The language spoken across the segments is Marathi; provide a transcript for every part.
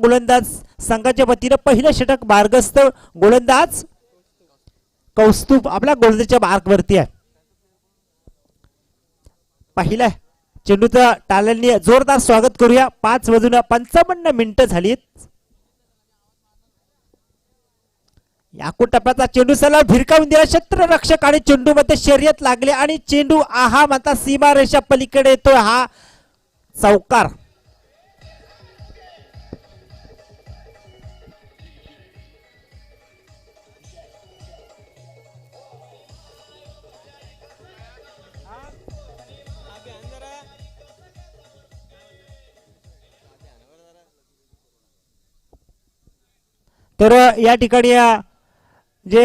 गोलंदाज संघाच्या वतीने पहिलं षटक मार्गस्थ गोलंदाज कौस्तुभ आपल्या गोलंदाजच्या मार्कवरती आहे. पहिल्या चेंडूचं टाळ्यांनी जोरदार स्वागत करूया. 5:55 झालीत. याकू टप्प्याचा चेंडू सलग भिरकावून दिला क्षेत्ररक्षक आणि चेंडू मध्ये शर्यत लागले आणि चेंडू आहा माता सीमारेषा पलीकडे येतोय. हा चौकार. तर या ठिकाणी जे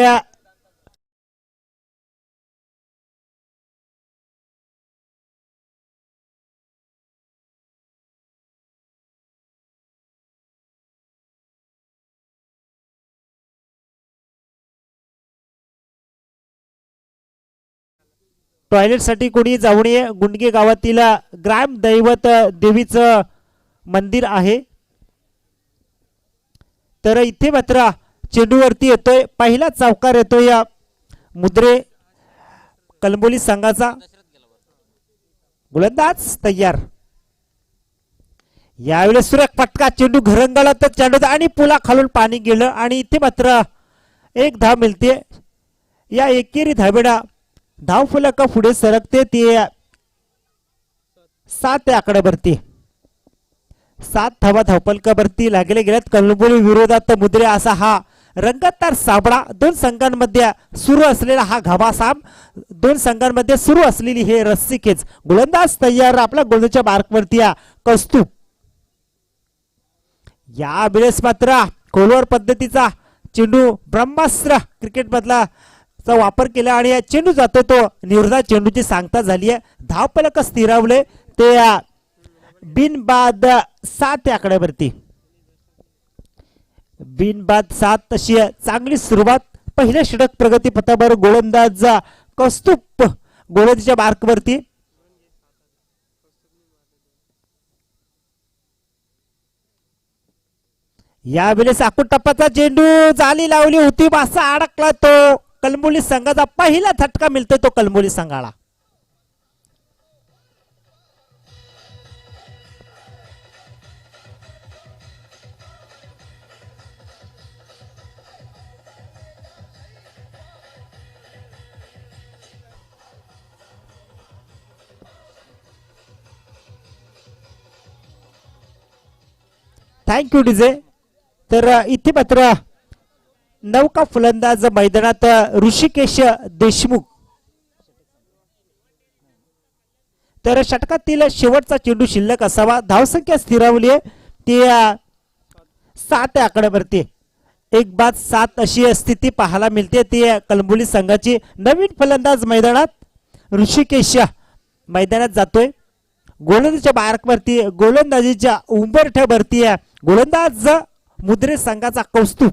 टॉयलेट साठी कोणी जाऊ नये. गुंडगे गावातील ग्राम दैवत देवीचं मंदिर आहे. तर इथे मात्र चेंडूवरती येतोय पहिला चौकार येतोय या मुद्रे कलंबोली संघाचा. गोलंदाज तयार. यावेळेस सुरेख फटका. चेंडू घरंगळला तर चेंडू आणि पुला खालून पाणी गेलं आणि इथे मात्र एक धाव मिळते. या एकेरी धावेला धाव फलक पुढे सरकते. ते 7 आकड्यावरती 7 धावा धावफलकावरती लागले गेल्यात. कलंबोली विरोधात मुद्रे असा हा रंगतदार साबळा. दोन संघांमध्ये सुरू असलेला हा घमासाम. दोन संघांमध्ये सुरू असलेली हे रस्सीखेच. गोलंदाज तयार आपल्या गोलंदाजच्या मार्कवरती कौस्तुभ. या वेळेस मात्र खोलवर पद्धतीचा चेंडू ब्रह्मास्त्र क्रिकेट मधला वापर केला आणि चेंडू जातो तो निर्धार चेंडूची सांगता झाली आहे. धावफलक स्थिरावले ते बिनबाद 7 आकड्यावरती. बिनबाद 7 अशी चांगली सुरुवात. पहिल्या षटक प्रगती पथावर गोलंदाज कौस्तुभ गोलंदाजच्या मार्कवरती. यावेळेस आकूट टप्प्याचा चेंडू जाली लावली होती. असा अडकला तो. कलंबोली संघाचा पहिला झटका मिळतोय तो कलंबोली संघाला. Thank you DJ. तर इथे मात्र नौका फलंदाज मैदानात ऋषिकेश देशमुख. तर षटकातील शेवटचा चेंडू शिल्लक असावा. धावसंख्या स्थिरावली आहे ती 7 आकड्यावरती. 1:7 अशी स्थिती पाहायला मिळते. ती कलंबोली संघाची. नवीन फलंदाज मैदानात ऋषिकेश मैदानात जातोय. गोलंदाजीच्या मार्कवरती गोलंदाजीच्या उंबरठ्यावरती गोलंदाज मुद्रे संघाचा कौस्तुभ.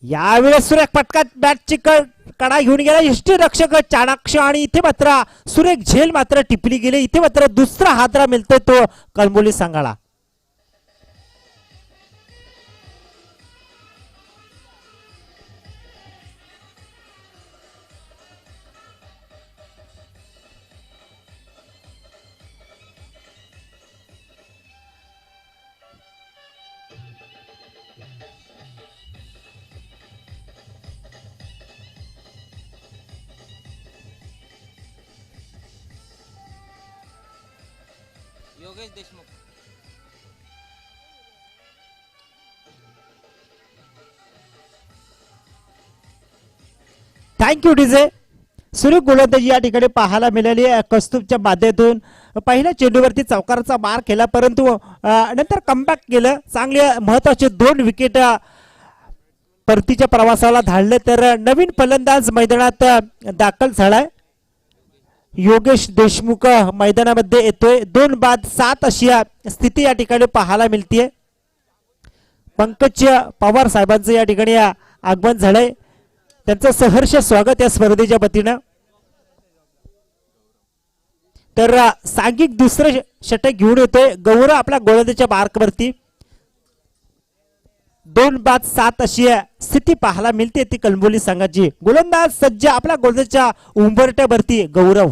यावेळेस सुरेख फटका. बॅटची कडा घेऊन गेला यष्टीरक्षक चाणाक्ष आणि इथे मात्र सुरेख झेल मात्र टिपली गेली. इथे मात्र दुसरा हादरा मिळतोय तो कलंबोली संघाला. योगेश देशमुख. Thank you DJ. सुरेख गोलंदाजी या ठिकाणी पाहायला मिळाली. कौस्तुभच्या माध्यमातून पहिल्या चेंडूवरती चौकाराचा मार केला परंतु नंतर कमबॅक केलं. चांगले महत्वाचे 2 विकेट परतीच्या प्रवासाला धाडले. तर नवीन फलंदाज मैदानात दाखल झालाय. योगेश देशमुख मैदानामध्ये येतोय. 2:7 अशी स्थिती या ठिकाणी पाहायला मिळते. पंकज पवार साहेबांचं या ठिकाणी आगमन झालंय. त्यांचं सहर्ष स्वागत या स्पर्धेच्या वतीनं. तर सांघिक दुसरं षटक घेऊन येतोय गौरव आपल्या गोलंदाजीच्या मार्कवरती. 2 बाद 7 अशी स्थिती पाहायला मिळते ती कलंबोली संघाची. गोलंदाज सज्ज आपल्या गोलंदाजीच्या उंबरट्यावरती गौरव.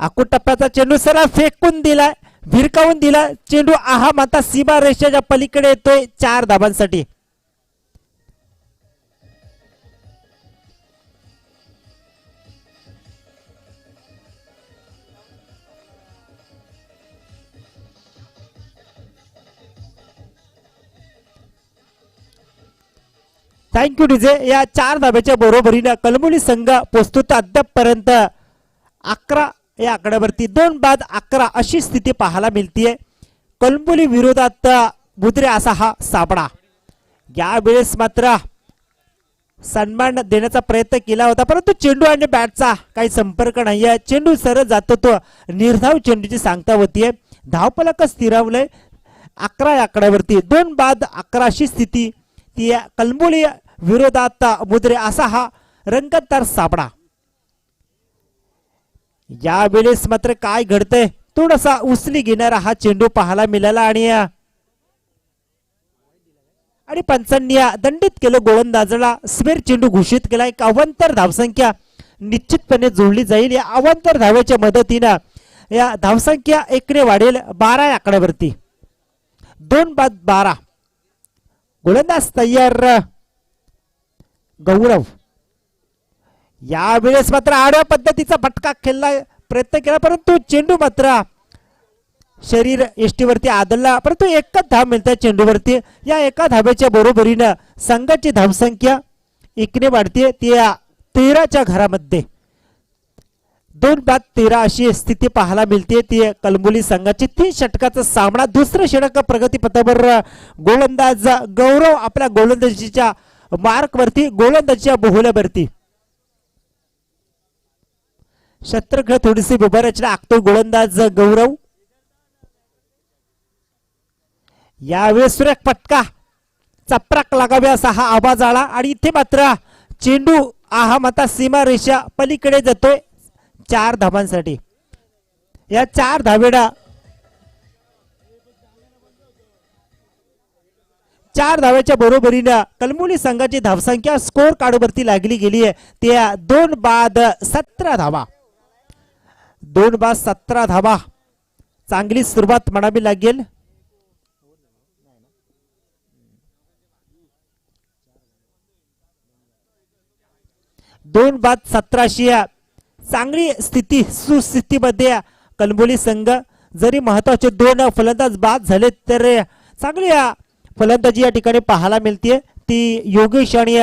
आखूड टप्प्याचा चेंडू सरळ फेकून दिलाय, भिरकावून दिला चेंडू आहा माता सीमा रेषेच्या पलीकडे येतोय 4 धाबांसाठी. Thank you DJ. या 4 धाब्याच्या बरोबरीने कलंबोली संघ पोहोचतो तर अद्यापपर्यंत 11 या आकड्यावरती. 2 बाद 11 अशी स्थिती पाहायला मिळतीये कलंबोली विरोधात बुद्रे असा हा साबडा. यावेळेस मात्र सन्मान देण्याचा प्रयत्न केला होता परंतु चेंडू आणि बॅटचा काही संपर्क नाहीये. चेंडू सरळ जातो तो निर्धाव चेंडूची सांगता होतीये. धावफलक स्थिरावलंय 11 या आकड्यावरती. 2 बाद 11 अशी स्थिती ती कलंबोली विरोधात बुद्रे असा हा रंगतदार साबडा. यावेळेस मात्र काय घडतंय थोडासा उचली घेणारा हा चेंडू पाहायला मिळाला आणि पंचांनी दंडित केलं गोलंदाजाला. स्मेर चेंडू घोषित केला. एक अवांतर धावसंख्या निश्चितपणे जोडली जाईल. या अवांतर धावेच्या मदतीनं या धावसंख्या 1 ने वाढेल 12 या आकड्यावरती. 2 बाद 12 गोलंदाज तयार गौरव. यावेळेस मात्र आडव्या पद्धतीचा फटका खेळला प्रयत्न केला परंतु चेंडू मात्र शरीर एष्टीवरती आदळला परंतु एकच धाव मिळते चेंडूवरती. या एका धाब्याच्या बरोबरीनं संघाची धावसंख्या 1 ने वाढते ती 13च्या घरामध्ये. 2 बाद 13 अशी स्थिती पाहायला मिळते ती कलंबोली संघाची. 3 षटकाचा सामना. दुसरं षटक प्रगतीपथावर गोलंदाज गौरव आपल्या गोलंदाजीच्या मार्कवरती गोलंदाजीच्या बोहल्यावरती. शस्त्रक्रिया थोडीशी उभा रचना आखतो गोलंदाज गौरव. यावेळेस सुरेख फटका चपराक लागावे असा हा आवाज आला आणि इथे मात्र चेंडू आहा माता सीमा रेषा पलीकडे जातोय 4 धाबांसाठी. या 4 धावेडा 4 धाव्याच्या बरोबरीने कलंबोली संघाची धावसंख्या स्कोर कार्डवरती लागली गेली आहे त्या 2 बाद 17 धावा. 2 बाद 17 धावा. चांगली सुरुवात म्हणावी लागेल. 2 बाद 17 अशी चांगली स्थिती सुस्थितीमध्ये कलंबोली संघ. जरी महत्वाचे 2 फलंदाज बाद झाले तर चांगली फलंदाजी या ठिकाणी पाहायला मिळते ती योगेश आणि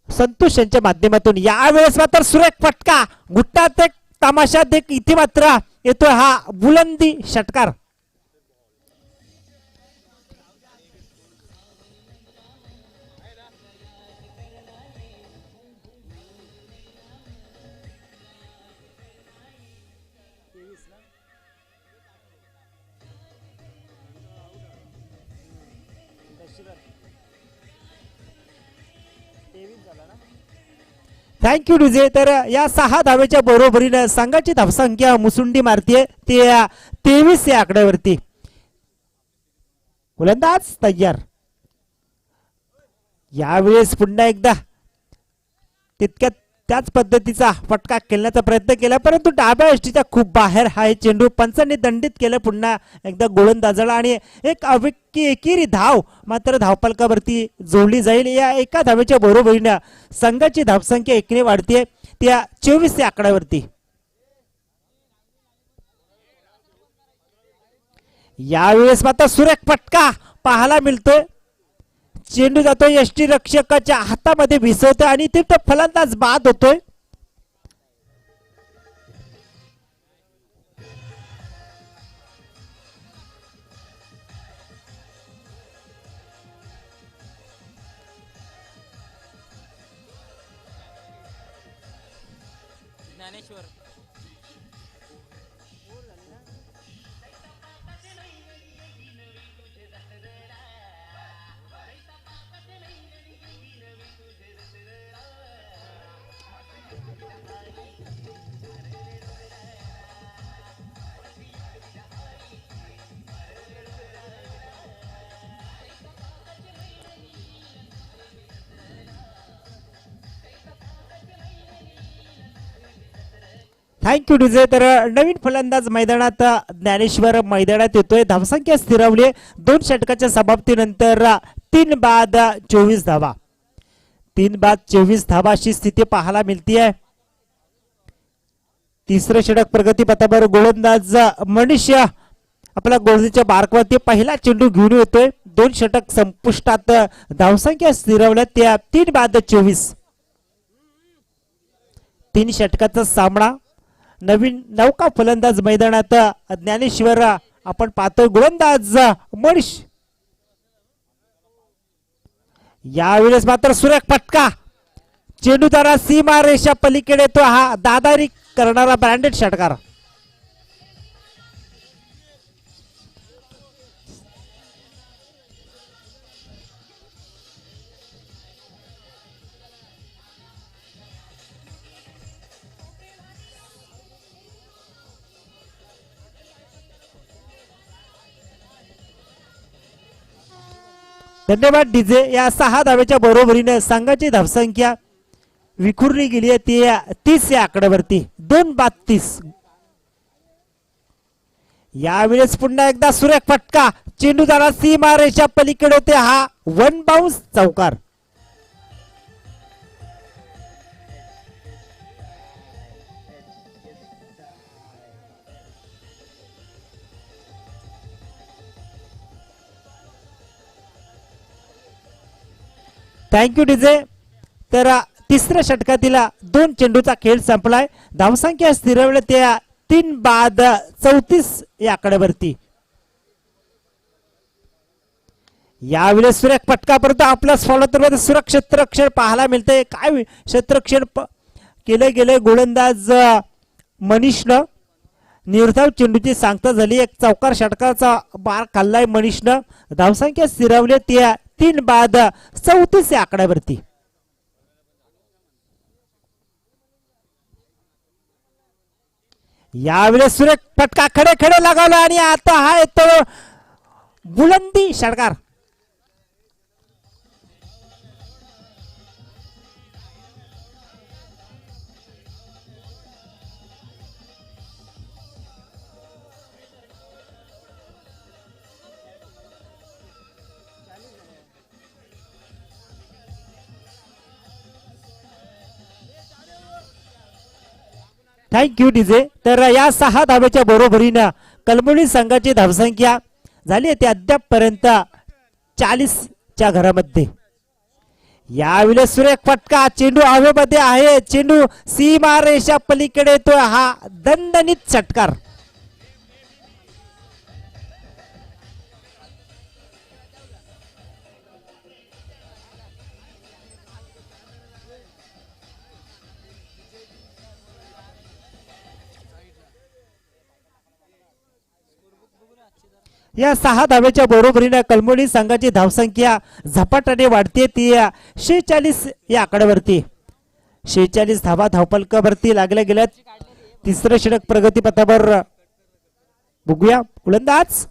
संतोष यांच्या माध्यमातून. यावेळेस मात्र सुरेख फटका गुट्टात एक तमाशा देख इथे मात्र येतोय हा बुलंदी षटकार. Thank you DJ. तर या 6 धावेच्या बरोबरीने संघाची धावसंख्या मुसुंडी मारतीये ते 23 या आकड्यावरती. गोलंदाज तयार. यावेळेस पुन्हा एकदा तितक्यात त्याच पद्धतीचा फटका खेळण्याचा प्रयत्न केला परंतु डाव्या यष्टीच्या खूप बाहेर हा चेंडू. पंचांनी दंडित केलं पुन्हा एकदा गोलंदाजाला आणि एक एकेरी धाव मात्र धावफलकावरती जोडली जाईल. या एका धावेच्या बरोबरीने संघाची धावसंख्या 1 ने वाढते त्या 24 या आकड्यावरती. यावेळेस मात्र सुरेख फटका पाहायला मिळतोय. चेंडू जातोय यष्टी रक्षकाच्या हातामध्ये भिसवतोय आणि तिथं फलंदाज बाद होतोय. Dnyaneshwar thank you DJ. तर नवीन फलंदाज मैदानात ज्ञानेश्वर मैदानात येतोय. धावसंख्या स्थिरावली 2 षटकाच्या समाप्तीनंतर 3 बाद 24 धावा. 3 बाद 24 धावा अशी स्थिती पाहायला मिळतीये. तिसरं षटक प्रगती पथावर गोलंदाज मनीष आपला गोलंदाजच्या मार्कवरती पहिला चेंडू घेऊन येतोय. 2 षटक संपुष्टात. धावसंख्या स्थिरावल्या त्या 3 बाद 24. 3 षटकाचा सामना. नवीन नौका फलंदाज मैदानात ज्ञानेश्वर आपण पाहतोय. गोलंदाज मनीष यावेळेस मात्र सुरेख फटका. चेंडू जरा सीमा रेषा पलीकडे तो हा दादारी करणारा ब्रँडेड षटकार. धन्यवाद डीजे. या 6 धावेच्या बरोबरीने संघाची धावसंख्या विखुरली गेली आहे ती 30 या आकड्यावरती. 2 बाद 30. यावेळेस पुन्हा एकदा सुरेख फटका. चेंडू जरा सीमा रेषा पलीकडे होते हा 1 बाउन्स चौकार. Thank you DJ. तर तिसऱ्या षटकातील 2 चेंडूचा खेळ संपलाय. धावसंख्या स्थिरवली त्या 3 बाद 34 या आकड्यावरती. यावेळेस सुरेख फटका परंतु आपला फॉलोमध्ये सुरक्षित क्षेत्ररक्षण पाहायला मिळते. काय क्षेत्ररक्षण केले गेले गोलंदाज मनीषनं. निर्धाव चेंडूची सांगता झाली. एक चौकार षटकाचा बार खाल्लाय मनीषनं. धावसंख्या स्थिरावली त्या 3 बाद 34 या आकड्यावरती. यावेळेस सुरेख फटका खडे खडे लगावला आणि आता हा येतो बुलंदी षटकार. Thank you DJ. तर या 6 धावेच्या बरोबरीनं कलमुली संघाची धावसंख्या झाली आहे ती अद्यापपर्यंत 40 च्या घरामध्ये. यावेळेस सुरेख फटका. चेंडू हवेमध्ये आहे. चेंडू सीमा रेषा पलीकडे तो हा दणदणीत षटकार. या 6 धावेच्या बरोबरीने कलमोली संघाची धावसंख्या झपाट्याने वाढते ती 46 या आकड्यावरती. 46 धावा धावफलकावरती लागल्या गेल्या. तिसरं षटक प्रगती पथावर बघूया. गोलंदाज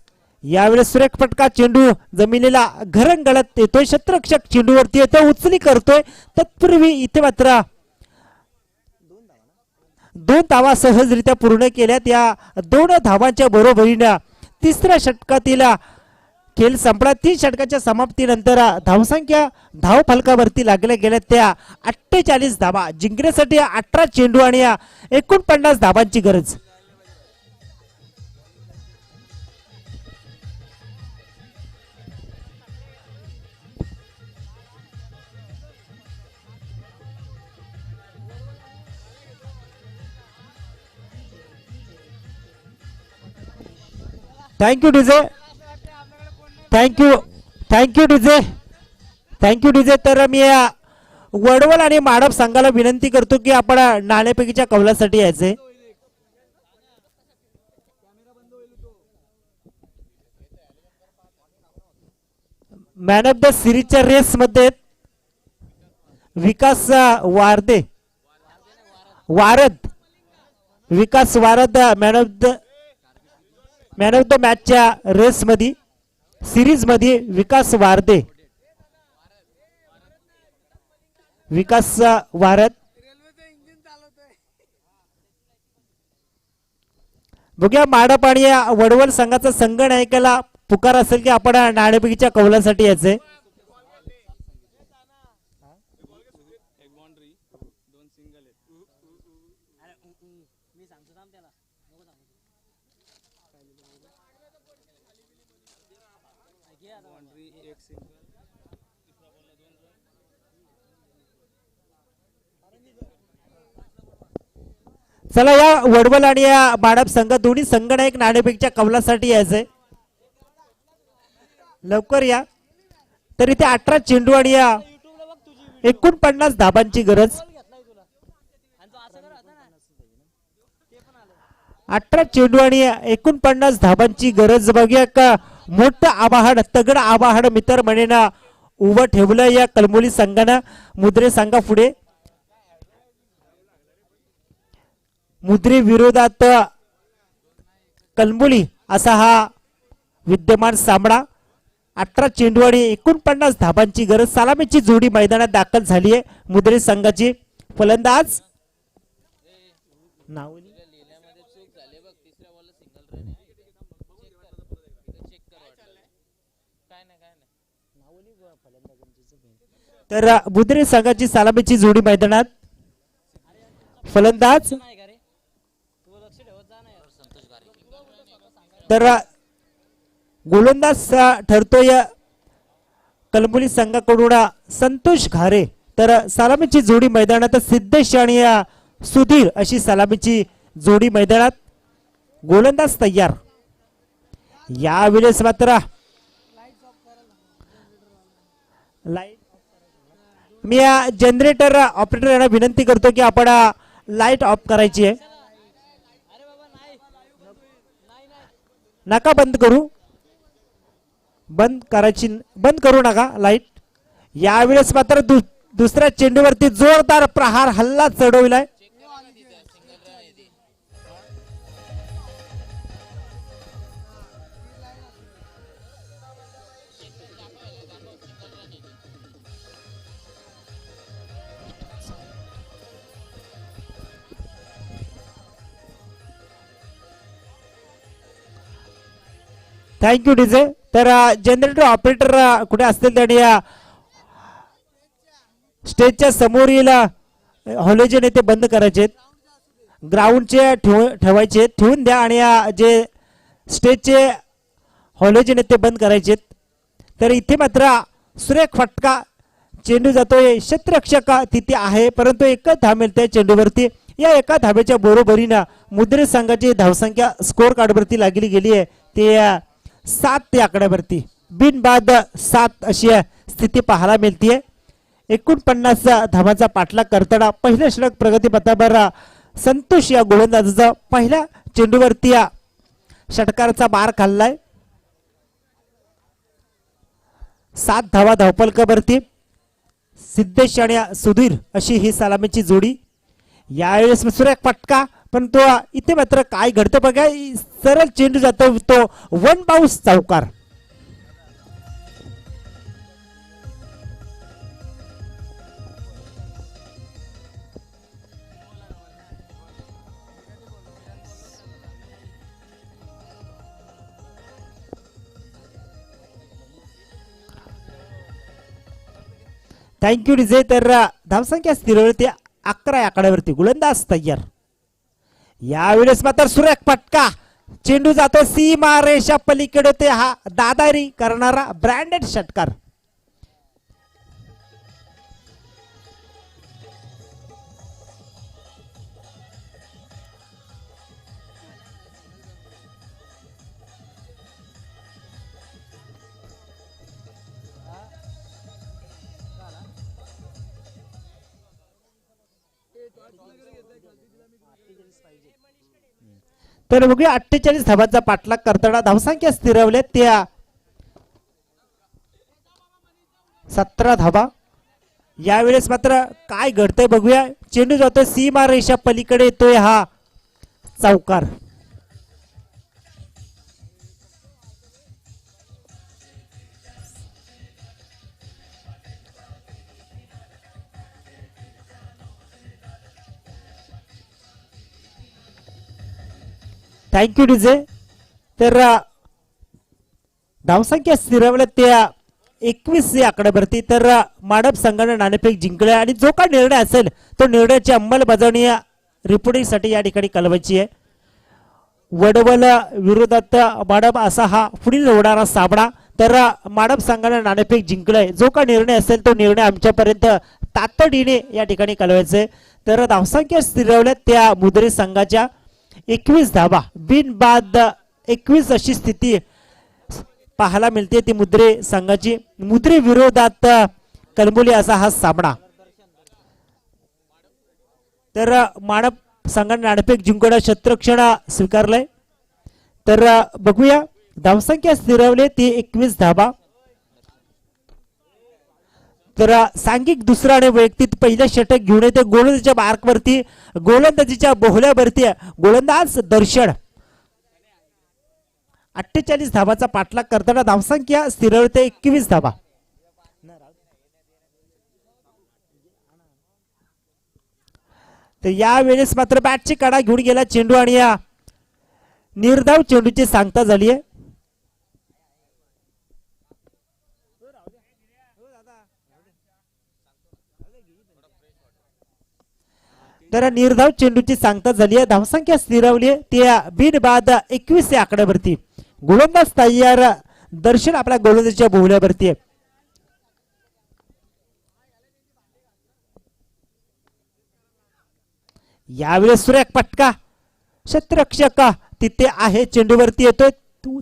यावेळेस सुरेख फटका. चेंडू जमिनीला घरंगळत येतोय. क्षेत्ररक्षक चेंडूवरती येतो. उचली करतोय. तत्पूर्वी इथे मात्र 2 धावा सहजरित्या पूर्ण केल्यात. या 2 धावांच्या बरोबरीने तिसऱ्या षटकातील खेळ संपला. 3 षटकाच्या समाप्तीनंतर धावसंख्या धाव फलकावरती लागल्या गेल्या त्या 48 धावा. जिंकण्यासाठी 18 चेंडू आणि 49 धावांची गरज. Thank you DJ. Thank you DJ. तर मी वडवल आणि माडप संघाला विनंती करतो की आपण नाणेफेकीच्या कौलासाठी यायचे. मॅन ऑफ द सिरीजच्या रेस मध्ये विकास Word man of the मॅचच्या race मध्ये सिरीज मध्ये विकास वारद बघूया माडप आणि या वडवल संघाचा संघ नायकाला पुकार असेल की आपण नाणेफेकीच्या कौलासाठी यायचंय. चला या वडवल आणि या माडप संघ दोन्ही संघ नायक नाणेफेकीच्या कौलासाठी यायचंय. लवकर या. तरी ते 18 चेंडू आणि या 49 धाबांची गरज. 18 चेंडू आणि 49 धाबांची गरज. बघूया का मोठं आवाहन तगड आवाहन मित्र म्हणेना उभं ठेवलं या कलमोली संघानं मुद्रे संघा पुढे. मुद्रे विरोधात कलमोली असा हा विद्यमान सामना. 18 चेंडू आणि 49 धाबांची गरज. सलामीची जोडी मैदानात दाखल झाली आहे मुद्रे संघाची. फलंदाज तर मुद्रे संघाची सलामीची जोडी मैदानात. फलंदाज तर गोलंदाज ठरतोय कलमोली संघाकडून संतोष घारे. तर सलामीची जोडी मैदानात सिद्धेश आणि सुधीर अशी सलामीची जोडी मैदानात. गोलंदाज तयार. यावेळेस मात्र मी जनरेटर ऑपरेटर यांना विनंती करतो की आपण लाईट ऑफ करायची आहे. नका बंद करू. बंद करू नका लाईट. यावेळेस मात्र दुसऱ्या चेंडूवरती जोरदार प्रहार हल्ला चढवलाय. Thank you DJ. तर जनरेटर ऑपरेटर कुठे असतील त्यांनी या स्टेजच्या समोरील हॉलोजन ते बंद करायचे. ग्राउंडचे ठेवायचे ठेवून द्या आणि जे स्टेजचे हॉलोजन ते बंद करायचे. तर इथे मात्र सुरेख फटका. चेंडू जातोय. क्षेत्ररक्षक तिथे आहे परंतु एकच धाव मिळते चेंडूवरती. या एका धाब्याच्या बरोबरीनं मुद्रे संघाची धावसंख्या स्कोर कार्डवरती लागली गेली आहे ते 7 या आकड्यावरती. बिनबाद 7 अशी स्थिती पाहायला मिळतीये. 49 धावांचा पाठलाग करताना पहिल्या षटक प्रगतीपथावर संतोष या गोलंदाजाचा पहिल्या चेंडूवरती या षटकाराचा मार खाल्लाय. 7 धावा धावफलकावरती. सिद्धेश आणि सुधीर अशी ही सलामीची जोडी. यावेळेस सुरेख फटका पण तो इथे मात्र काय घडतं बघा. सरळ चेंडू जातो तो वन बाउन्स चौकार. Thank you DJ. तर धावसंख्या स्थिरवरती 11 या आकड्यावरती. गोलंदाज तयार. यावेळेस मात्र सुरेख फटका. चेंडू जातो सीमा रेषा पलीकडे ते हा दादारी करणारा ब्रँडेड षटकार. तर बघूया 48 धावांचा पाठलाग करताना धावसंख्या स्थिरवल्या त्या 17 धावा. यावेळेस मात्र काय घडतंय बघूया. चेंडू जातोय सीमा रेषा पलीकडे येतोय हा चौकार. Thank you DJ. तर धावसंख्या स्थिरावल्या त्या 21 या आकड्यावरती. तर माडप संघाने नाणेफेक जिंकले आणि जो काय निर्णय असेल तो निर्णयाची अंमलबजावणी रिपोर्टिंगसाठी या ठिकाणी कळवायची आहे. वडवल विरोधात माडप असा हा पुढील होणारा सामना. तर माडप संघाने नाणेफेक जिंकलंय. जो काय निर्णय असेल तो निर्णय आमच्यापर्यंत तातडीने या ठिकाणी कळवायचा आहे. तर धावसंख्या स्थिरावल्या त्या मुद्रे संघाच्या 21 धावा बिनबाद 21 अशी स्थिती पाहायला मिळते ती मुद्रे संघाची. मुद्रे विरोधात कलंबोली असा हा सामना. तर माडप संघाने नाणेफेक जिंकून क्षेत्ररक्षण स्वीकारलंय. तर बघूया धावसंख्या स्थिरावली ती 21 धावा. तर सांघिक दुसरा आणि वैयक्तिक पहिलं षटक घेऊन येते गोलंदाजीच्या मार्कवरती. गोलंदाजीच्या बोहल्यावरती गोलंदाज दर्शन 48 धावाचा पाठलाग करताना धावसंख्या स्थिरावते 21 धावा. तर यावेळेस मात्र बॅटची कडा घेऊन गेला चेंडू आणि या निर्धाव चेंडूची सांगता झाली आहे. तर निर्धाव चेंडूची सांगता झाली आहे. धावसंख्या स्थिरावली आहे ती बिनबाद 21 या आकड्यावरती. गोलंदाज तयार दर्शन आपल्या गोलंदाजीच्या बोहल्यावरती आहे. यावेळेस सुरेख फटका क्षेत्ररक्षक तिथे आहे चेंडूवरती येतोय.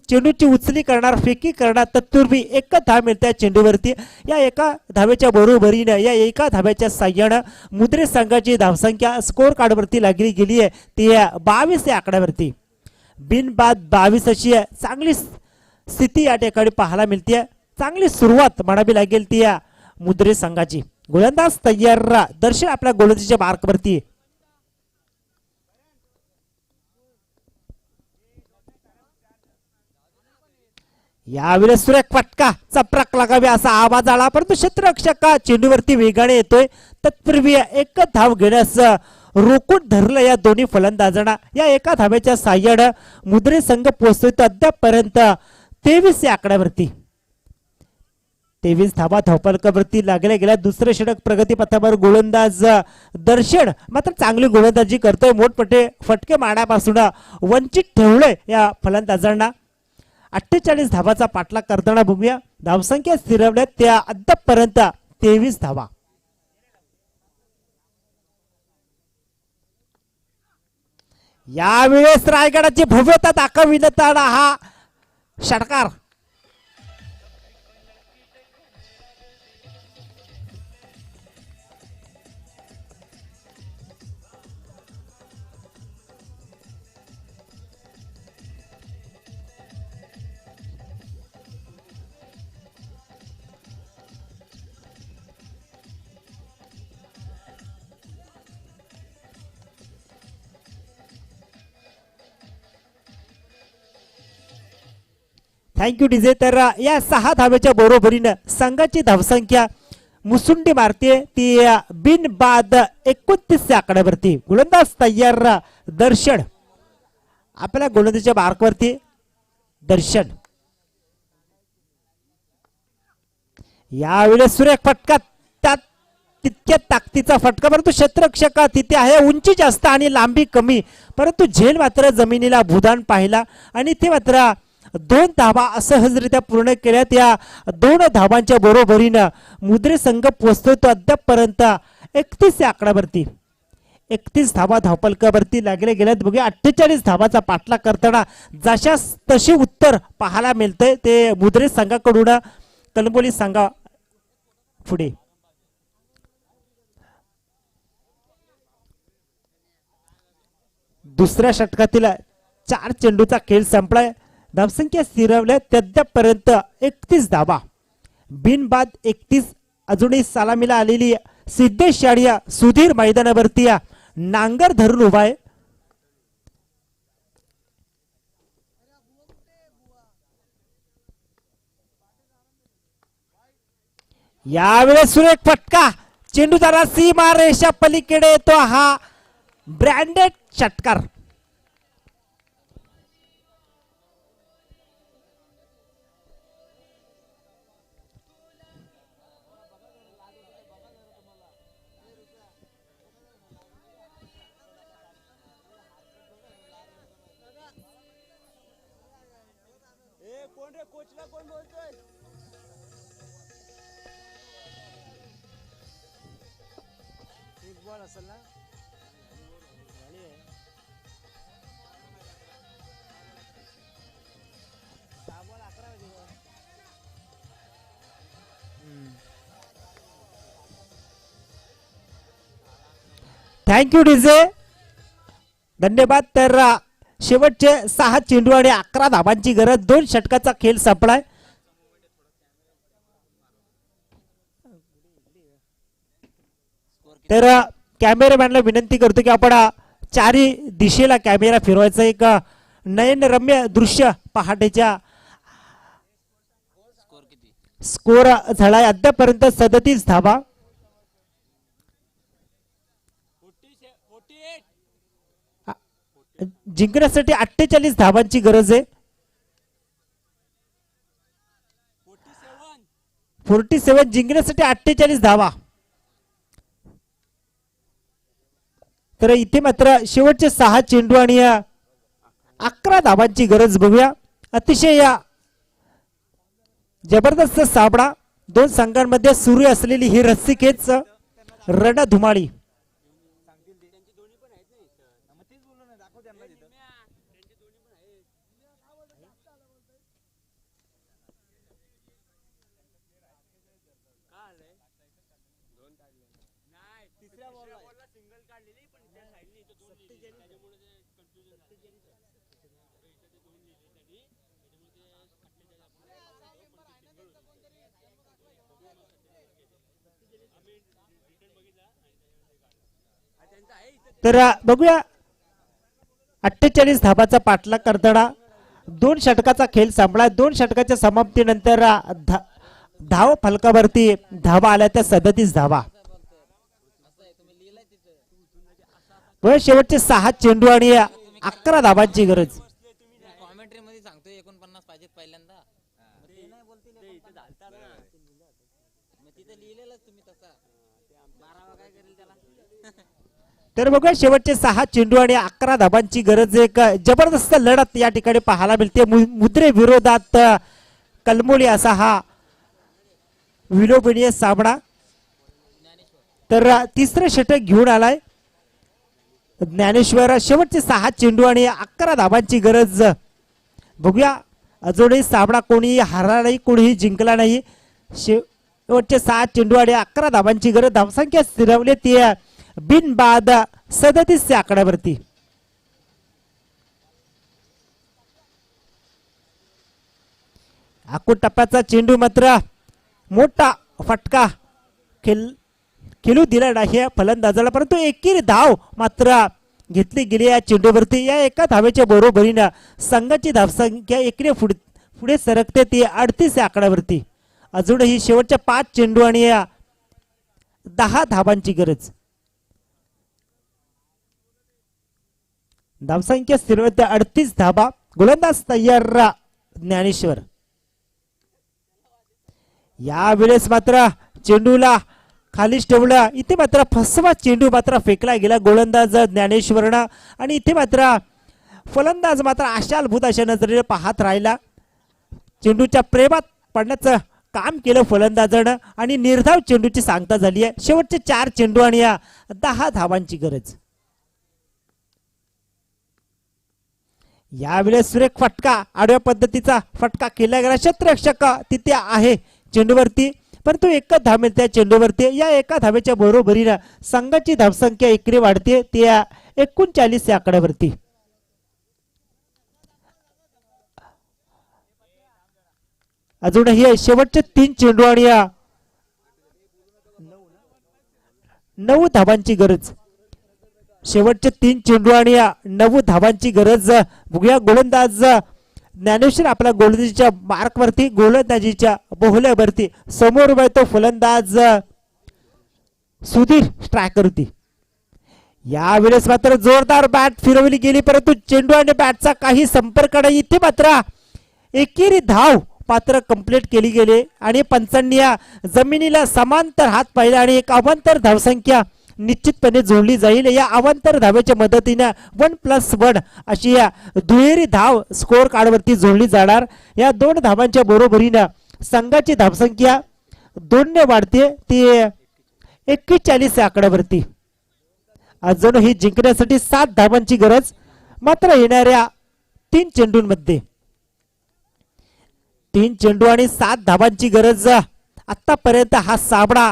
चेंडूची उचली करणार फेकी करणार तत्पूर्वी एक धाव मिळते चेंडूवरती. या एका धावेच्या बरोबरीनं या एका धाव्याच्या साह्यानं मुद्रे संघाची धावसंख्या स्कोर कार्डवरती लागली गेली आहे ती 22 या आकड्यावरती. बिनबाद 22 अशी चांगली स्थिती या ठिकाणी पाहायला मिळते. चांगली सुरुवात म्हणावी लागेल ती या मुद्रे संघाची. गोलंदाज तयार दर्शन आपल्या गोलंदाजीच्या मार्कवरती. यावेळेस सुरेख फटका चपराक लागावी असा आवाज आला परंतु क्षेत्ररक्षक चेंडूवरती वेगाने येतोय. तत्पूर्वी एक धाव घेण्यास रोखून धरलं या दोन्ही फलंदाजांना. या एका धाव्याच्या साह्यानं मुद्रे संघ पोहोचतोय अद्यापपर्यंत 23 या आकड्यावरती. 23 धावा धावफलकावरती लागल्या गेल्या. दुसरे षटक प्रगतीपथावर गोलंदाज दर्शन मात्र चांगली गोलंदाजी करतोय. मोठमोठे फटके मारण्यापासून वंचित ठेवले या फलंदाजांना. 48 धावाचा पाठलाग करताना बघूया धावसंख्या स्थिरावल्या त्या अद्यापपर्यंत 23 धावा. यावेळेस रायगडाची भव्यता दाखविण्यात हा षटकार. Thank you DJ. तर या 6 धावेच्या बरोबरीनं संघाची धावसंख्या मुसुंडी मारते ती बिनबाद 29 आकड्यावरती. गोलंदाज तयार दर्शन आपल्या गोलंदाजीच्या मार्कवरती. दर्शन यावेळेस सुरेख फटका त्यात तितक्या ताकदीचा फटका परंतु क्षेत्ररक्षक तिथे आहे. उंची जास्त आणि लांबी कमी परंतु झेल मात्र जमिनीला भूदान पाहिला आणि ते मात्र 2 धावा असहजरित्या पूर्ण केल्या. त्या 2 धावांच्या बरोबरीनं मुद्रे संघ पोहोचतोय तो अद्यापपर्यंत 31 या आकड्यावरती. 31 धावा धावफलकावरती लागले गेल्यात. बघूया 48 धावाचा पाठलाग करताना जशा तशी उत्तर पाहायला मिळतंय ते मुद्रे संघाकडून कलंबोली संघा पुढे. दुसऱ्या षटकातील 4 चेंडूचा खेळ संपलाय. धावसंख्या स्थिरावल्या अद्यापपर्यंत 31 धावा बिनबाद 31. अजूनही सलामीला आलेली सिद्धेश शाडिया सुधीर मैदानावरती नांगर धरून उभा आहे. यावेळेस सुरेख फटका चेंडू जरा सीमा रेषा पलीकडे येतो. हा ब्रँडेड षटकार. थँक्यू डीजे, धन्यवाद. तर शेवटचे 6 चेंडू आणि 11 धाबांची गरज, 2 षटकाचा खेळ संपलाय. तर कॅमेरामॅनला विनंती करतो की आपण चारी दिशेला कॅमेरा फिरवायचा, एक नयनरम्य दृश्य पहाटेच्या. स्कोर झालाय अद्यापर्यंत 37 धाबा. जिंकण्यासाठी 48 धाबांची गरज आहे. 47 जिंकण्यासाठी 48 धावा. तर इथे मात्र शेवटचे 6 चेंडू आणि 11 धाबांची गरज बघूया. अतिशय जबरदस्त सामना, 2 संघांमध्ये सुरू असलेली ही रस्सीखेच रणधुमाळी. तर बघूया 48 धाबाचा पाठलाग करताना 2 षटकाचा खेळ संपला. 2 षटकाच्या समाप्तीनंतर धाव फलकावरती धावा आल्या त्या 37 धावा. शेवटचे 6 चेंडू आणि 11 धाबांची गरज. कॉमेंट्री मध्ये सांगतोय 49 पाहिजे पहिल्यांदा, ते नाही बोलतील 49 मग तिथे लिहिलेलंच तुम्ही तसा 12 काय करेल त्याला. तर बघूया शेवटचे 6 चेंडू आणि 11 धाबांची गरज. एक जबरदस्त लढत या ठिकाणी पाहायला मिळते. मुद्रे विरोधात कलमोली असा हा विलोभनीय सामना. तर तिसरं षटक घेऊन आलाय ज्ञानेश्वर. शेवटचे 6 चेंडू आणि 11 धाबांची गरज. बघूया अजूनही सामना कोणीही हारला नाही, कोणीही जिंकला नाही. शेवटचे 6 चेंडू आणि 11 धाबांची गरज. धावसंख्या स्थिरवली ती बिनबाद 37 च्या आकड्यावरती. आकूट टप्प्याचा चेंडू मात्र मोठा फटका खेळू दिला नाही फलंदाजाला, परंतु एकेरी धाव मात्र घेतली गेली या चेंडूवरती. या एका धावेच्या बरोबरीनं संघाची धावसंख्या एकीने पुढे सरकते ती 38 या आकड्यावरती. अजूनही शेवटच्या 5 चेंडू आणि 10 धाबांची गरज. धावसंख्या स्थिरवते 38 धाबा. गोलंदाज तयार ज्ञानेश्वर. यावेळेस मात्र चेंडूला खालीच ठेवला. इथे मात्र फसवा चेंडू मात्र फेकला गेला गोलंदाज ज्ञानेश्वरनं, आणि इथे मात्र फलंदाज मात्र आशालभूत अशा नजरेने पाहत राहिला. चेंडूच्या प्रेमात पडण्याचं काम केलं फलंदाजानं आणि निर्धाव चेंडूची सांगता झाली आहे. शेवटचे 4 चेंडू आणि 10 धावांची गरज. यावेळेस सुरेख फटका, आडव्या पद्धतीचा फटका केला गेला. क्षेत्ररक्षक तिथे आहे चेंडूवरती, परंतु एकच धाव मिळते चेंडूवरती. या एका धावेच्या बरोबरीनं संघाची धावसंख्या इकडे वाढते ती 39 या आकड्यावरती. अजूनही शेवटचे 3 चेंडू आणि 9 धावांची गरज. शेवटचे 3 चेंडू आणि 9 धावांची गरज. बघूया गोलंदाज ज्ञानेश्वर आपल्या गोलंदाजीच्या मार्कवरती, गोलंदाजीच्या बोहल्यावरती. समोर उभा तो फलंदाज सुधीर स्ट्रायकरवरती. यावेळेस मात्र जोरदार बॅट फिरवली गेली, परंतु चेंडू आणि बॅटचा काही संपर्क नाही. इथे मात्र एकेरी धाव मात्र कंप्लीट केली गेली आणि पंचांनी जमिनीला समांतर हात पाहिला आणि एक अवांतर धावसंख्या निश्चितपणे जोडली जाईल. या अवांतर धावेच्या मदतीने 1+1 अशी या दुहेरी धाव स्कोअर कार्डवरती जोडली जाणार. या 2 धावांच्या बरोबरीने संघाची धावसंख्या 2 ने वाढते ती 41 या आकड्यावरती. अजून ही जिंकण्यासाठी 7 धावांची गरज मात्र येणाऱ्या 3 चेंडूंमध्ये. 3 चेंडू आणि 7 धावांची गरज. आतापर्यंत हा सामना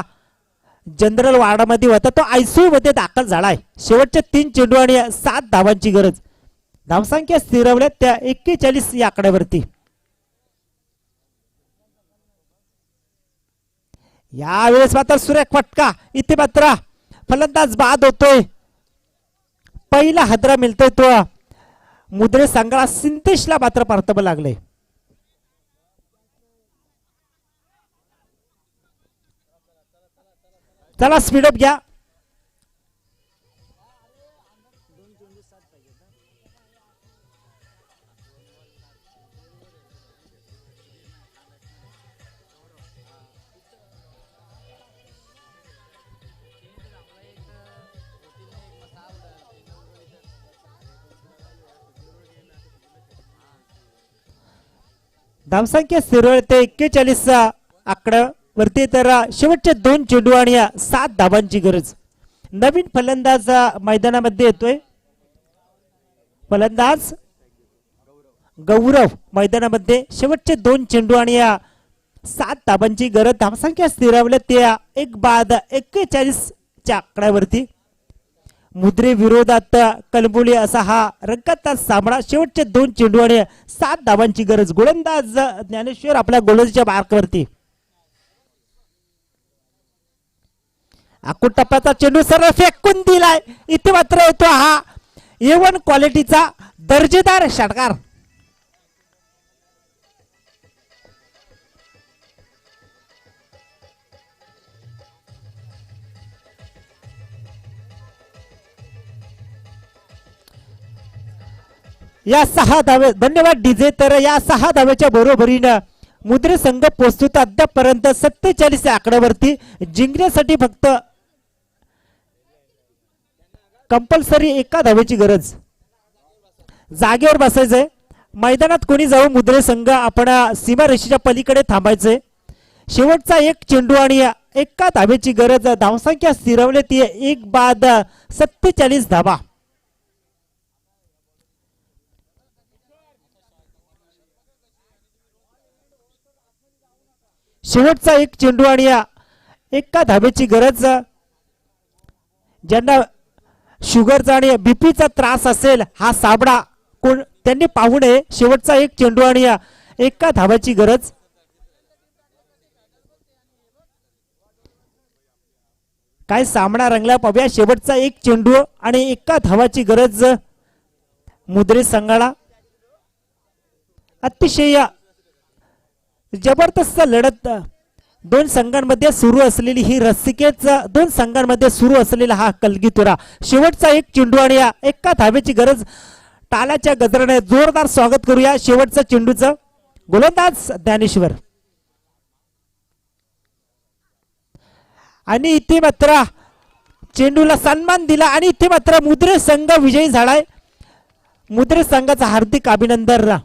जनरल वार्डामध्ये होता तो आयसीयू मध्ये दाखल झालाय. शेवटच्या 3 चेंडू आणि 7 धावांची गरज. धावसंख्या स्थिरवल्या त्या 41 या आकड्यावरती. यावेळेस मात्र सुरेख फटका. इथे मात्र फलंदाज बाद होतोय. पहिला हादरा मिळतोय तो मुद्रे संघाला. सिंतेशला मात्र परतावं लागले. चला स्पीडअप घ्या. धावसंख्या स्थिर ते 41 आकड्यावरती. तर शेवटचे 2 चेंडू आणि 7 धावांची गरज. नवीन फलंदाज मैदानामध्ये येतोय. फलंदाज गौरव मैदानामध्ये. शेवटचे 2 चेंडू आणि 7 धावांची गरज. धावसंख्या स्थिरावल्या ते 1 बाद 41 च्या आकड्यावरती. मुद्रे विरोधात कलबुली असा हा रंगतदार सामना. शेवटचे 2 चेंडू आणि 7 धावांची गरज. गोलंदाज ज्ञानेश्वर आपल्या गोलंदाजीच्या मार्कवरती. आकुट टप्प्याचा चेंडू सरळ फेकून दिलाय. इथे मात्र येतो हा A1 क्वालिटीचा दर्जेदार षटकार. या 6 धावे. धन्यवाद डीजे. तर या 6 धावेच्या बरोबरीनं मुद्रे संघ पोहोचतो अद्यापर्यंत 47 या आकड्यावरती. जिंकण्यासाठी फक्त कंपल्सरी 1 धावेची गरज. जागेवर बसायचंय. मैदानात कोणी जाऊ मुद्रे संघ आपण सीमारेषेच्या पलीकडे थांबायचंय. शेवटचा 1 चेंडू आणि 1 धावेची गरज. धावसंख्या स्थिरवली ती 1 बाद 47 धावा. शेवटचा 1 चेंडू आणि 1 धावेची गरज. ज्यांना शुगरचा आणि बीपीचा त्रास असेल हा सामना कोण त्यांनी पाहू नये. शेवटचा 1 चेंडू आणि 1 धावेची गरज. काय सामना रंगला पाहूया. शेवटचा 1 चेंडू आणि 1 धावाची गरज मुद्रे संघाला. अतिशय जबरदस्त लढत 2 संघांमध्ये सुरू असलेली ही रस्सिकेच 2 संघांमध्ये सुरू असलेला हा कलगीतुरा. शेवटचा 1 चेंडू आणि 1 धावेची गरज. टाळ्याच्या गजराने जोरदार स्वागत करूया शेवटचा चेंडूचं. गोलंदाज ज्ञानेश्वर. आणि इथे मात्र चेंडूला सन्मान दिला आणि इथे मात्र मुद्रे संघ विजयी झालाय. मुद्रे संघाचा हार्दिक अभिनंदन.